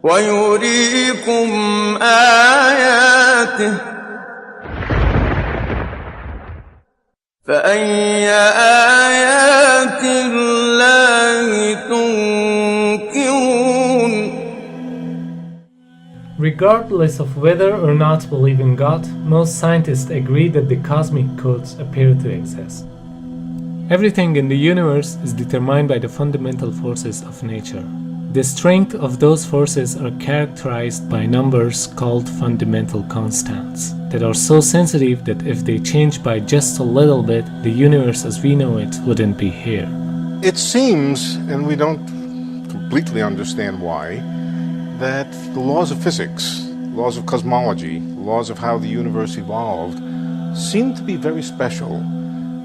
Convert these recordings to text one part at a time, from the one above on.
ويريكم آياته فأي آيات الله تنكرون. Regardless of whether or not believe in God, most scientists agree that the cosmic codes appear to exist. Everything in the universe is determined by the fundamental forces of nature. The strength of those forces are characterized by numbers called fundamental constants that are so sensitive that if they change by just a little bit, the universe as we know it wouldn't be here. It seems, and we don't completely understand why, that the laws of physics, laws of cosmology, laws of how the universe evolved, seem to be very special.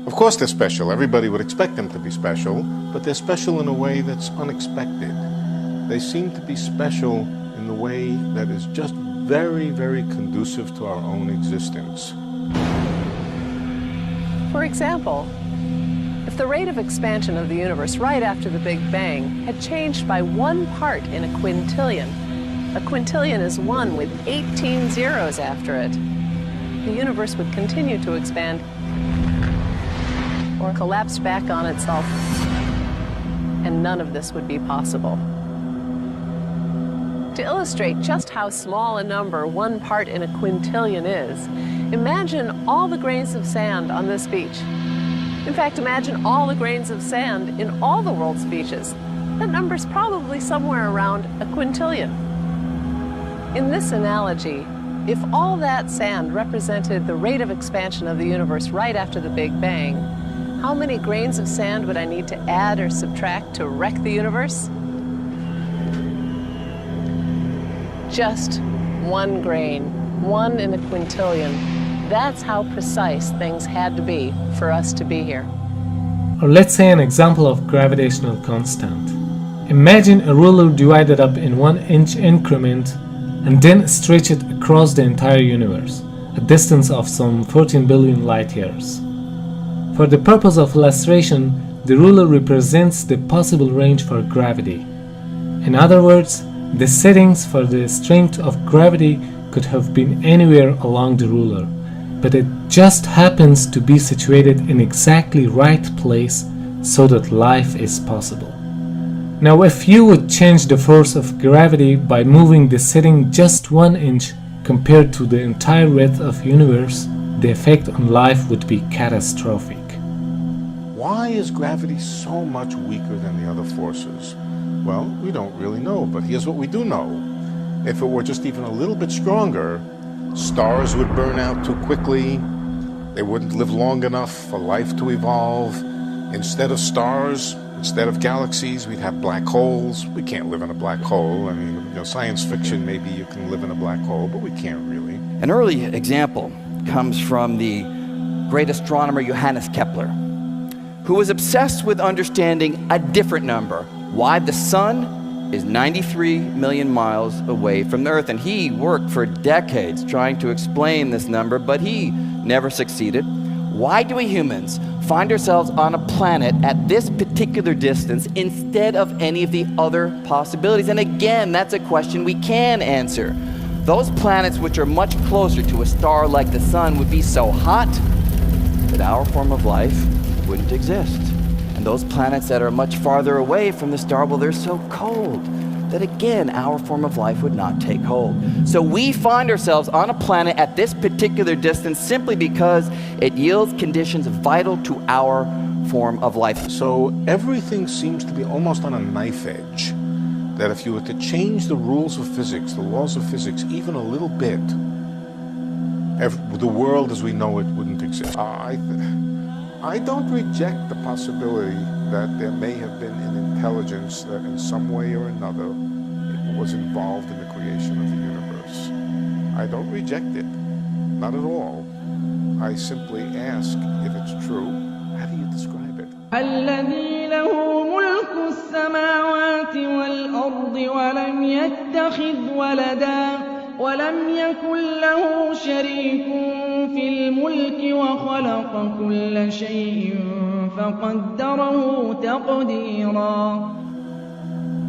Of course they're special. Everybody would expect them to be special, but they're special in a way that's unexpected. They seem to be special in the way that is just very, very conducive to our own existence. For example, if the rate of expansion of the universe right after the Big Bang had changed by 1 part in a quintillion is 1 with 18 zeros after it, the universe would continue to expand or collapse back on itself, and none of this would be possible. To illustrate just how small a number 1 part in a quintillion is, imagine all the grains of sand on this beach. In fact, imagine all the grains of sand in all the world's beaches. That number's probably somewhere around a quintillion. In this analogy, if all that sand represented the rate of expansion of the universe right after the Big Bang, how many grains of sand would I need to add or subtract to wreck the universe? Just 1 grain, 1 in a quintillion. That's how precise things had to be for us to be here. Or let's say an example of gravitational constant. Imagine a ruler divided up in 1-inch increment and then stretch it across the entire universe, a distance of some 14 billion light years. For the purpose of illustration, the ruler represents the possible range for gravity. In other words, the settings for the strength of gravity could have been anywhere along the ruler, but it just happens to be situated in exactly right place so that life is possible. Now, if you would change the force of gravity by moving the setting just 1 inch compared to the entire width of the universe, the effect on life would be catastrophic. Why is gravity so much weaker than the other forces? Well, we don't really know, but here's what we do know. If it were just even a little bit stronger, stars would burn out too quickly, they wouldn't live long enough for life to evolve. Instead of stars, instead of galaxies, we'd have black holes. We can't live in a black hole. I mean, science fiction, maybe you can live in a black hole, but we can't really. An early example comes from the great astronomer Johannes Kepler, who was obsessed with understanding a different number, why the sun is 93 million miles away from the Earth. And he worked for decades trying to explain this number, but he never succeeded. Why do we humans find ourselves on a planet at this particular distance instead of any of the other possibilities? And again, that's a question we can answer. Those planets which are much closer to a star like the sun would be so hot that our form of life wouldn't exist. And those planets that are much farther away from the star, well, they're so cold that again, our form of life would not take hold. So we find ourselves on a planet at this particular distance simply because it yields conditions vital to our form of life. So everything seems to be almost on a knife edge, that if you were to change the rules of physics, the laws of physics, even a little bit, the world as we know it wouldn't exist. I don't reject the possibility that there may have been an intelligence that in some way or another was involved in the creation of the universe. I don't reject it, not at all. I simply ask if it's true, how do you describe it? الذي له ملك السماوات والأرض ولم يتخذ ولدا ولم يكن له شريك في الملك وخلق كل شيء فقدره تقديرا.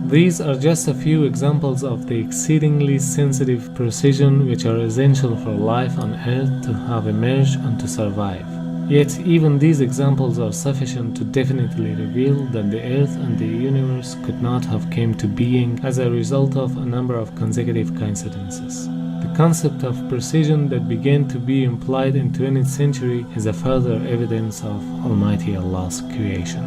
These are just a few examples of the exceedingly sensitive precision which are essential for life on Earth to have emerged and to survive. Yet even these examples are sufficient to definitely reveal that the Earth and the universe could not have come to being as a result of a number of consecutive coincidences. The concept of precision that began to be implied in 20th century is a further evidence of Almighty Allah's creation.